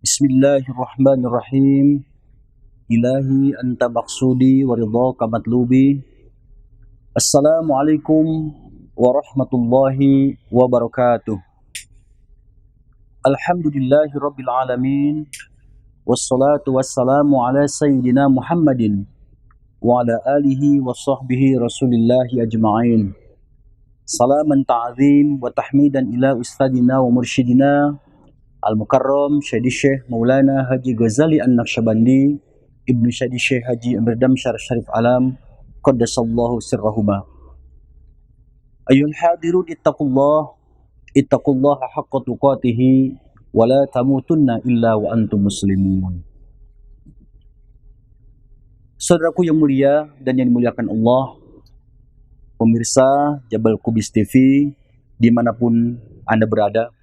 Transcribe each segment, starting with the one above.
Bismillahirrahmanirrahim. Ilahi anta maqsudi wa ridhaka matlubi. Assalamualaikum warahmatullahi wabarakatuh. Alhamdulillahi rabbil alamin. Wassalatu wassalamu ala sayyidina Muhammadin wa ala alihi wa sahbihi rasulillahi ajma'in. Salaman ta'zim wa tahmidan ila ustadina wa mursyidina Al-Mukarram Syedi Syekh Maulana Haji Ghazali An-Naqsyabandi Ibnu Syedi Syekh Haji Amir Damsyar Syarif Alam Qaddasallahu sirrahuma. Ayuhal hadirun ittaqullaha haqqa tuqatihi wa la tamutunna illa wa antum muslimun. Saudaraku yang mulia dan yang dimuliakan Allah, pemirsa Jabal Kubis TV dimanapun Anda berada,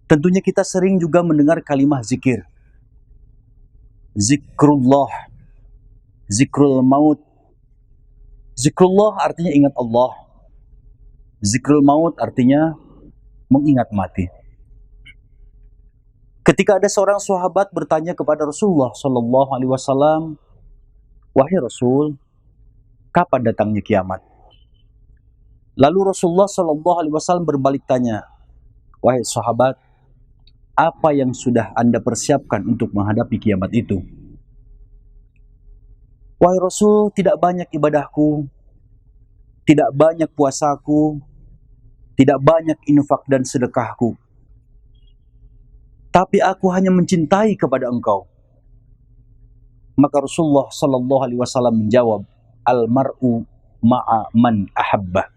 tentunya kita sering juga mendengar kalimah zikir. Zikrullah, zikrul maut. Zikrullah artinya ingat Allah. Zikrul maut artinya mengingat mati. Ketika ada seorang sahabat bertanya kepada Rasulullah Shallallahu Alaihi Wasallam, wahai Rasul, kapan datangnya kiamat? Lalu Rasulullah Shallallahu Alaihi Wasallam berbalik tanya, wahai sahabat, apa yang sudah Anda persiapkan untuk menghadapi kiamat itu? Wahai Rasul, tidak banyak ibadahku, tidak banyak puasaku, tidak banyak infak dan sedekahku. Tapi aku hanya mencintai kepada engkau. Maka Rasulullah Sallallahu Alaihi Wasallam menjawab, Al-mar'u ma'a man ahabba.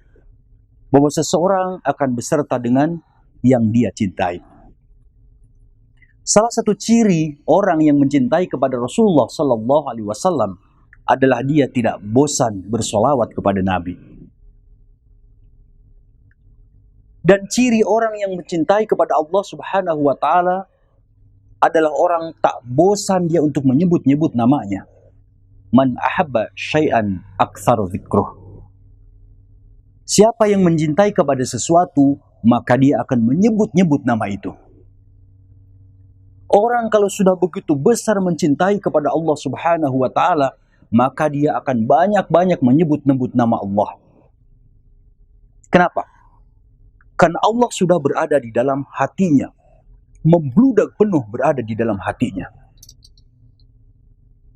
Bahwa seseorang akan beserta dengan yang dia cintai. Salah satu ciri orang yang mencintai kepada Rasulullah Sallallahu Alaihi Wasallam adalah dia tidak bosan bersolawat kepada Nabi. Dan ciri orang yang mencintai kepada Allah Subhanahu Wa Taala adalah orang tak bosan dia untuk menyebut-nyebut namanya. Man ahabba syai'an aktsar dzikruh. Siapa yang mencintai kepada sesuatu, maka dia akan menyebut-nyebut nama itu. Orang kalau sudah begitu besar mencintai kepada Allah Subhanahu wa Ta'ala, maka dia akan banyak-banyak menyebut-nyebut nama Allah. Kenapa? Karena Allah sudah berada di dalam hatinya, membludak penuh berada di dalam hatinya.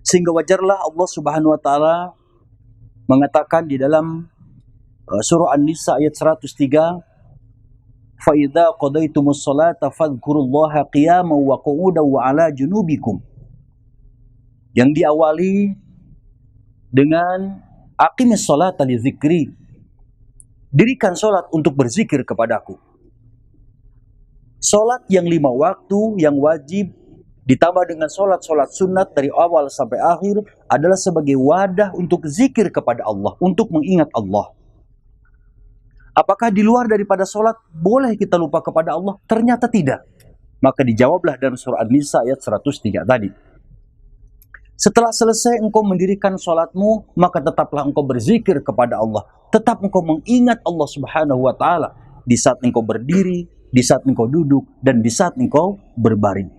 Sehingga wajarlah Allah Subhanahu wa Ta'ala mengatakan di dalam surah An-Nisa ayat 103, فَإِذَا قَضَيْتُمُ الصَّلَاةَ فَاذْكُرُوا اللَّهَ قِيَامًا وَقُعُودًا وَعَلَى جُنُوبِكُمْ. Yang diawali dengan aqimis sholata li dzikri. Dirikan sholat untuk berzikir kepadaku. Sholat yang 5 waktu yang wajib ditambah dengan sholat-sholat sunat dari awal sampai akhir adalah sebagai wadah untuk zikir kepada Allah, untuk mengingat Allah. Apakah di luar daripada sholat boleh kita lupa kepada Allah? Ternyata tidak. Maka dijawablah dalam surah An-Nisa ayat 103 tadi. Setelah selesai engkau mendirikan sholatmu, maka tetaplah engkau berzikir kepada Allah. Tetap engkau mengingat Allah Subhanahu wa Ta'ala di saat engkau berdiri, di saat engkau duduk, dan di saat engkau berbaring.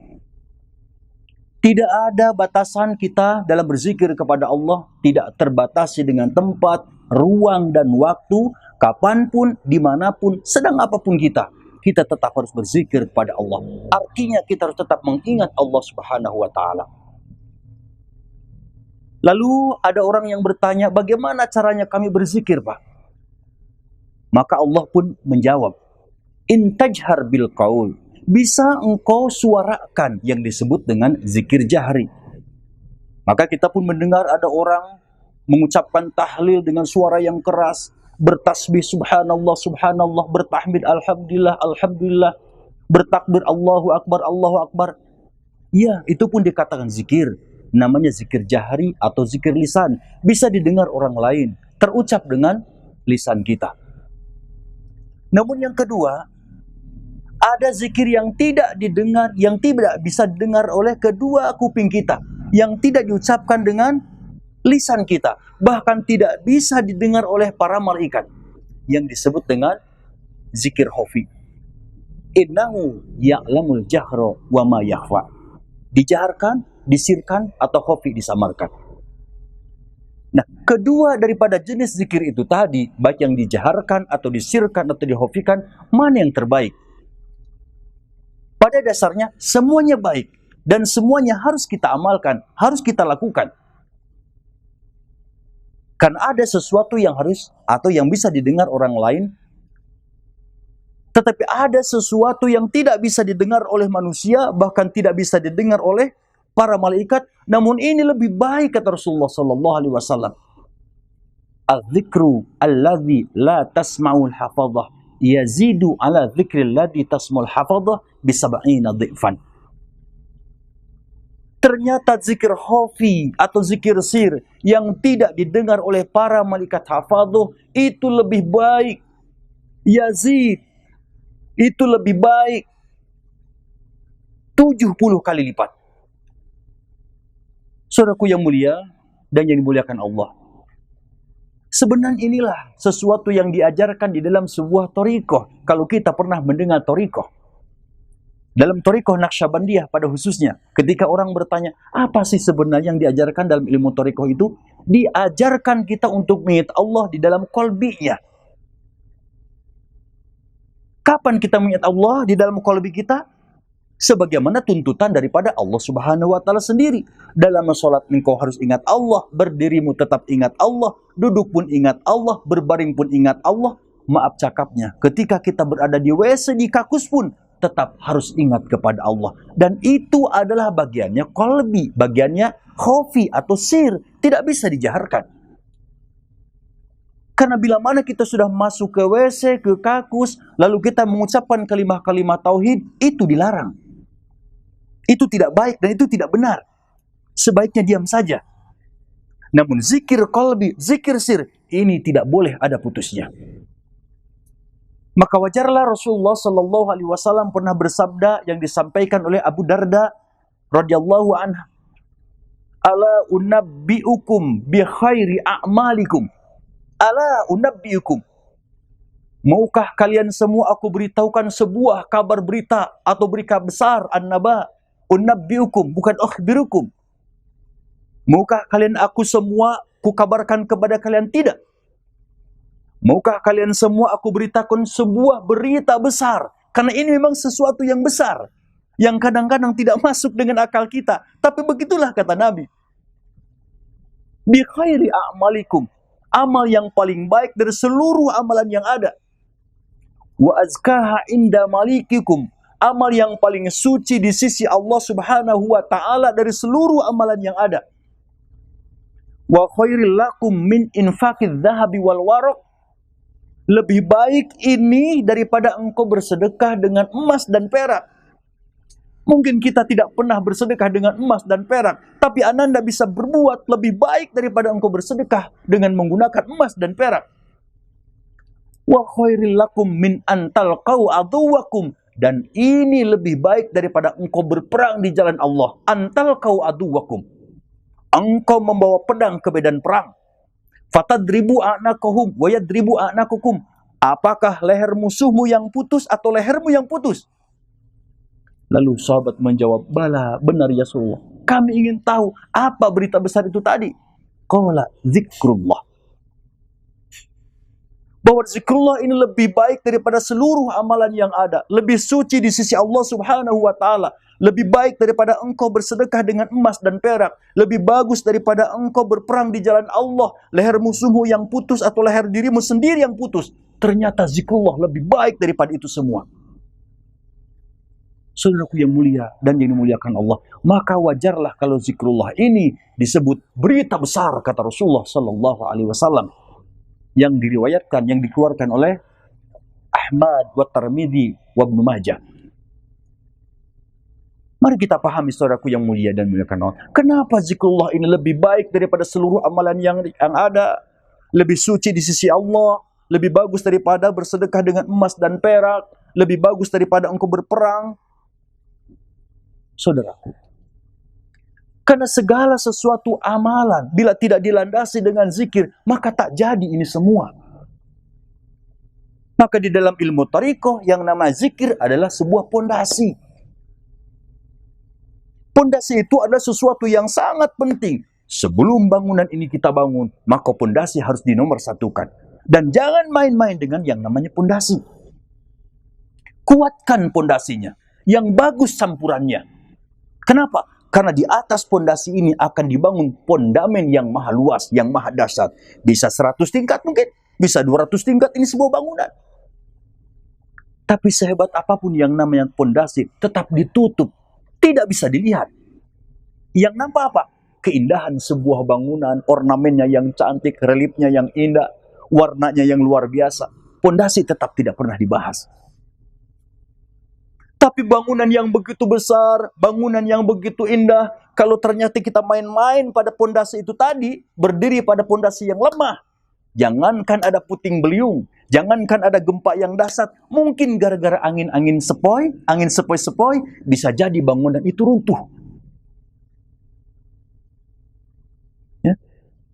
Tidak ada batasan kita dalam berzikir kepada Allah, tidak terbatasi dengan tempat, ruang, dan waktu. Kapanpun, dimanapun, sedang apapun kita tetap harus berzikir kepada Allah. Artinya kita harus tetap mengingat Allah Subhanahu wa Ta'ala. Lalu ada orang yang bertanya, bagaimana caranya kami berzikir, Pak? Maka Allah pun menjawab, in tajhar bil qaul. Bisa engkau suarakan yang disebut dengan zikir jahri. Maka kita pun mendengar ada orang mengucapkan tahlil dengan suara yang keras, bertasbih subhanallah, subhanallah, bertahmid alhamdulillah, alhamdulillah, bertakbir Allahu akbar, Allahu akbar. Ya, itu pun dikatakan zikir. Namanya zikir jahri atau zikir lisan. Bisa didengar orang lain, terucap dengan lisan kita. Namun yang kedua, ada zikir yang tidak didengar, yang tidak bisa didengar oleh kedua kuping kita, yang tidak diucapkan dengan lisan kita, bahkan tidak bisa didengar oleh para malaikat, yang disebut dengan zikir khafi. Innahu ya'lamul jahra wa ma yakhfa. Dijaharkan, disirkan, atau khafi, disamarkan. Nah, kedua daripada jenis zikir itu tadi, baik yang dijaharkan atau disirkan atau dikhafikan, mana yang terbaik? Pada dasarnya semuanya baik dan semuanya harus kita amalkan, harus kita lakukan. Kan ada sesuatu yang harus atau yang bisa didengar orang lain, tetapi ada sesuatu yang tidak bisa didengar oleh manusia, bahkan tidak bisa didengar oleh para malaikat. Namun ini lebih baik, kata Rasulullah sallallahu alaihi wasallam. Al-dzikru alladzi la tasma'ul hafadhah yazidu ala dzikril ladzi tasma'ul hafadhah bi 70 dhifan. Ternyata zikir khafi atau zikir sir yang tidak didengar oleh para malaikat hafadhah itu lebih baik. Yazid, itu lebih baik 70 kali lipat. Saudaraku yang mulia dan yang dimuliakan Allah, sebenarnya inilah sesuatu yang diajarkan di dalam sebuah thariqah. Kalau kita pernah mendengar thariqah, dalam thariqah Naqsyabandiyah pada khususnya, ketika orang bertanya, apa sih sebenarnya yang diajarkan dalam ilmu thariqah itu? Diajarkan kita untuk mengingat Allah di dalam qalbinya. Kapan kita mengingat Allah di dalam qalbi kita? Sebagaimana tuntutan daripada Allah Subhanahu wa taala sendiri. Dalam sholat engkau harus ingat Allah, berdirimu tetap ingat Allah, duduk pun ingat Allah, berbaring pun ingat Allah. Maaf cakapnya, ketika kita berada di WC, di kakus pun tetap harus ingat kepada Allah. Dan itu adalah bagiannya qalbi, bagiannya khafi atau sir, tidak bisa dijaharkan. Karena bila mana kita sudah masuk ke WC, ke kakus, lalu kita mengucapkan kalimat-kalimat tauhid, itu dilarang. Itu tidak baik dan itu tidak benar. Sebaiknya diam saja. Namun zikir qalbi, zikir sir, ini tidak boleh ada putusnya. Maka wajarlah Rasulullah sallallahu alaihi wasallam pernah bersabda yang disampaikan oleh Abu Darda radhiyallahu anhu, "Ala unabbiukum bi khairi a'malikum." Ala unabbiukum. Maukah kalian semua aku beritahukan sebuah kabar berita atau berita besar, an-naba. Unabbiukum, bukan akhbirukum. Maukah kalian aku semua ku kabarkan kepada kalian? Tidak. Maukah kalian semua aku beritakan sebuah berita besar? Karena ini memang sesuatu yang besar, yang kadang-kadang tidak masuk dengan akal kita. Tapi begitulah kata Nabi. Bi khairi a'malikum. Amal yang paling baik dari seluruh amalan yang ada. Wa azkaha inda malikikum. Amal yang paling suci di sisi Allah Subhanahu wa taala dari seluruh amalan yang ada. Wa khairil lakum min infaqidz dzahabi wal waraq. Lebih baik ini daripada engkau bersedekah dengan emas dan perak. Mungkin kita tidak pernah bersedekah dengan emas dan perak, tapi Ananda bisa berbuat lebih baik daripada engkau bersedekah dengan menggunakan emas dan perak. Wa khairil lakum min antalqau aduwakum. Dan ini lebih baik daripada engkau berperang di jalan Allah. Antalqau aduwakum. Engkau membawa pedang ke medan perang. Fatadribu a'naqahum wa yadribu a'naqakum. Apakah leher musuhmu yang putus atau lehermu yang putus? Lalu sahabat menjawab, bala, benar ya Rasulullah. Kami ingin tahu apa berita besar itu tadi. Qala zikrullah. Bahwa zikrullah ini lebih baik daripada seluruh amalan yang ada. Lebih suci di sisi Allah Subhanahu wa ta'ala. Lebih baik daripada engkau bersedekah dengan emas dan perak. Lebih bagus daripada engkau berperang di jalan Allah. Leher musuhmu yang putus atau leher dirimu sendiri yang putus. Ternyata zikrullah lebih baik daripada itu semua. Saudaraku yang mulia dan yang dimuliakan Allah, maka wajarlah kalau zikrullah ini disebut berita besar, kata Rasulullah sallallahu alaihi wasallam, yang diriwayatkan, yang dikeluarkan oleh Ahmad wa Tirmidzi wa Ibnu Majah. Mari kita pahami saudaraku yang mulia dan dimuliakan Allah, kenapa zikrullah ini lebih baik daripada seluruh amalan yang ada, lebih suci di sisi Allah, lebih bagus daripada bersedekah dengan emas dan perak, lebih bagus daripada engkau berperang. Saudaraku, karena segala sesuatu amalan bila tidak dilandasi dengan zikir, maka tak jadi ini semua. Maka di dalam ilmu thariqah yang nama zikir adalah sebuah pondasi. Pondasi itu adalah sesuatu yang sangat penting. Sebelum bangunan ini kita bangun, maka pondasi harus dinomorsatukan. Dan jangan main-main dengan yang namanya pondasi. Kuatkan pondasinya, yang bagus campurannya. Kenapa? Karena di atas pondasi ini akan dibangun pondamen yang maha luas, yang maha dahsyat. Bisa 100 tingkat mungkin, bisa 200 tingkat, ini sebuah bangunan. Tapi sehebat apapun yang namanya pondasi tetap ditutup, tidak bisa dilihat. Yang nampak apa? Keindahan sebuah bangunan, ornamennya yang cantik, reliefnya yang indah, warnanya yang luar biasa. Pondasi tetap tidak pernah dibahas. Tapi bangunan yang begitu besar, bangunan yang begitu indah, kalau ternyata kita main-main pada pondasi itu tadi, berdiri pada pondasi yang lemah, jangankan ada puting beliung, jangankan ada gempa yang dahsyat, mungkin gara-gara angin sepoi-sepoi, bisa jadi bangunan itu runtuh. Ya.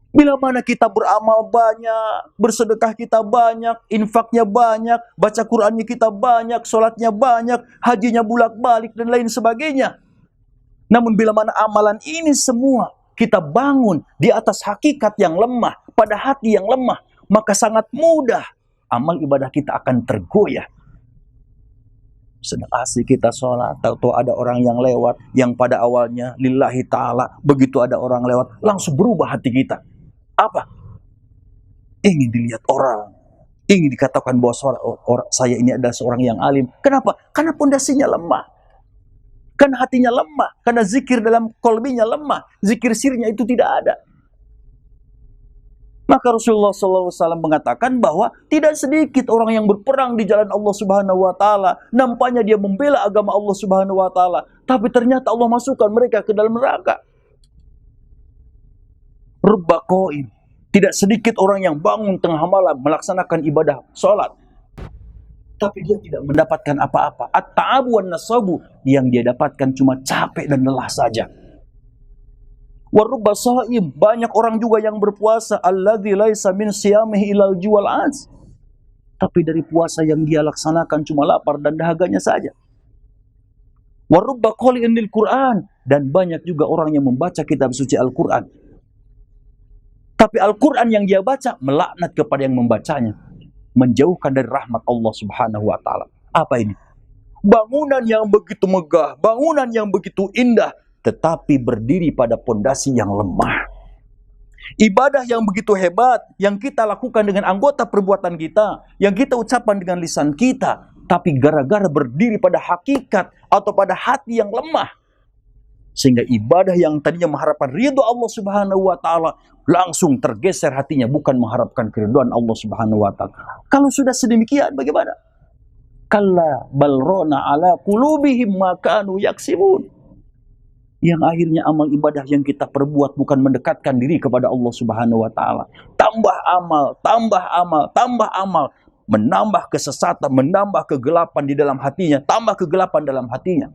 Bila mana kita beramal banyak, bersedekah kita banyak, infaknya banyak, baca Qur'annya kita banyak, sholatnya banyak, hajinya bolak-balik dan lain sebagainya. Namun bila mana amalan ini semua kita bangun di atas hakikat yang lemah, pada hati yang lemah, maka sangat mudah amal ibadah kita akan tergoyah. Sedang asik kita sholat, tahu ada orang yang lewat, yang pada awalnya lillahi ta'ala, begitu ada orang lewat, langsung berubah hati kita. Apa? Ingin dilihat orang, ingin dikatakan bahwa saya ini adalah seorang yang alim. Kenapa? Karena pondasinya lemah, karena hatinya lemah, karena zikir dalam kolbinya lemah, zikir sirnya itu tidak ada. Maka Rasulullah SAW mengatakan bahwa tidak sedikit orang yang berperang di jalan Allah Subhanahu Wa Taala, nampaknya dia membela agama Allah Subhanahu Wa Taala, tapi ternyata Allah masukkan mereka ke dalam neraka. Rubba qaim, tidak sedikit orang yang bangun tengah malam melaksanakan ibadah sholat, tapi dia tidak mendapatkan apa-apa. At-ta'abu wan nasabu, yang dia dapatkan cuma capek dan lelah saja. Warubba shaim, banyak orang juga yang berpuasa, alladzi laisa min siyamihi ilal juwal az, tapi dari puasa yang dia laksanakan cuma lapar dan dahaganya saja. Warubba qali'in lil Qur'an, dan banyak juga orang yang membaca kitab suci Al-Qur'an, tapi Al-Qur'an yang dia baca melaknat kepada yang membacanya, menjauhkan dari rahmat Allah Subhanahu wa taala. Apa ini? Bangunan yang begitu megah, bangunan yang begitu indah, tetapi berdiri pada pondasi yang lemah. Ibadah yang begitu hebat, yang kita lakukan dengan anggota perbuatan kita, yang kita ucapkan dengan lisan kita, tapi gara-gara berdiri pada hakikat atau pada hati yang lemah, sehingga ibadah yang tadinya mengharapkan ridho Allah Subhanahu wa taala langsung tergeser hatinya, bukan mengharapkan keridhaan Allah Subhanahu wa taala. Kalau sudah sedemikian bagaimana? Kalla bal rana ala qulubihim ma kanu yaksibun. Yang akhirnya amal ibadah yang kita perbuat bukan mendekatkan diri kepada Allah Subhanahu wa taala. Tambah amal, tambah amal, tambah amal, menambah kesesatan, menambah kegelapan di dalam hatinya, tambah kegelapan dalam hatinya.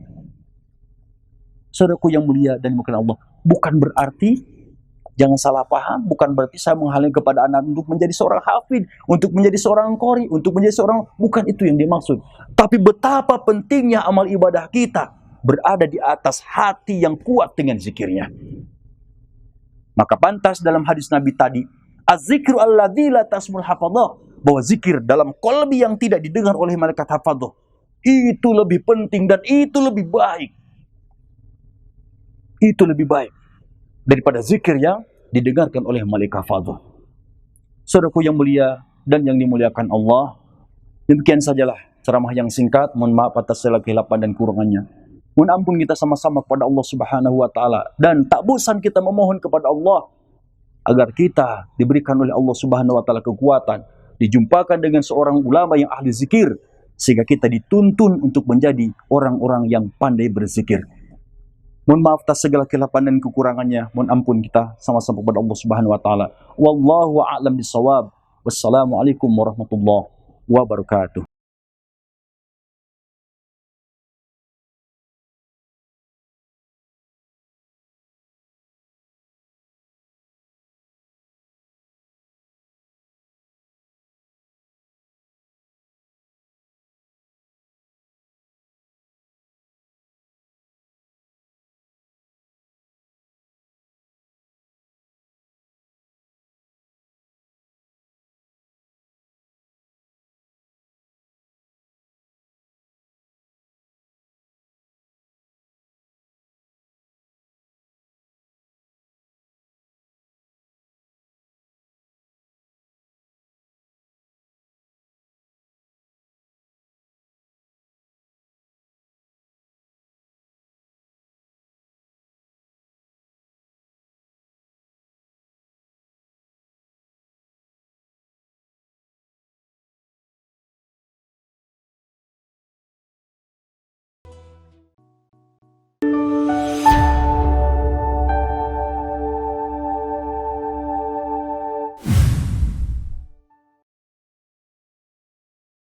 Saudaraku yang mulia dan dimuliakan Allah, bukan berarti, jangan salah paham, bukan berarti saya menghalangi kepada anak untuk menjadi seorang hafid, untuk menjadi seorang qori, untuk menjadi seorang, bukan itu yang dimaksud. Tapi betapa pentingnya amal ibadah kita berada di atas hati yang kuat dengan zikirnya. Maka pantas dalam hadis Nabi tadi, az-zikru alladzi la tasmul hafadhah, bahwa zikir dalam qalbi yang tidak didengar oleh malaikat hafadhah itu lebih penting dan itu lebih baik. Itu lebih baik daripada zikir yang didengarkan oleh malaikat hafadhah. Saudaraku yang mulia dan yang dimuliakan Allah, demikian sajalah ceramah yang singkat. Mohon maaf atas segala kesilapan dan kurangannya. Mohon ampun kita sama-sama kepada Allah Subhanahu wa taala, dan tak bosan kita memohon kepada Allah agar kita diberikan oleh Allah Subhanahu wa taala kekuatan, dijumpakan dengan seorang ulama yang ahli zikir, sehingga kita dituntun untuk menjadi orang-orang yang pandai berzikir. Mohon maaf atas segala kesilapan dan kekurangannya. Mohon ampun kita sama-sama kepada Allah Subhanahu wa taala. Wallahu a'lam bishawab. Wassalamualaikum warahmatullahi wabarakatuh.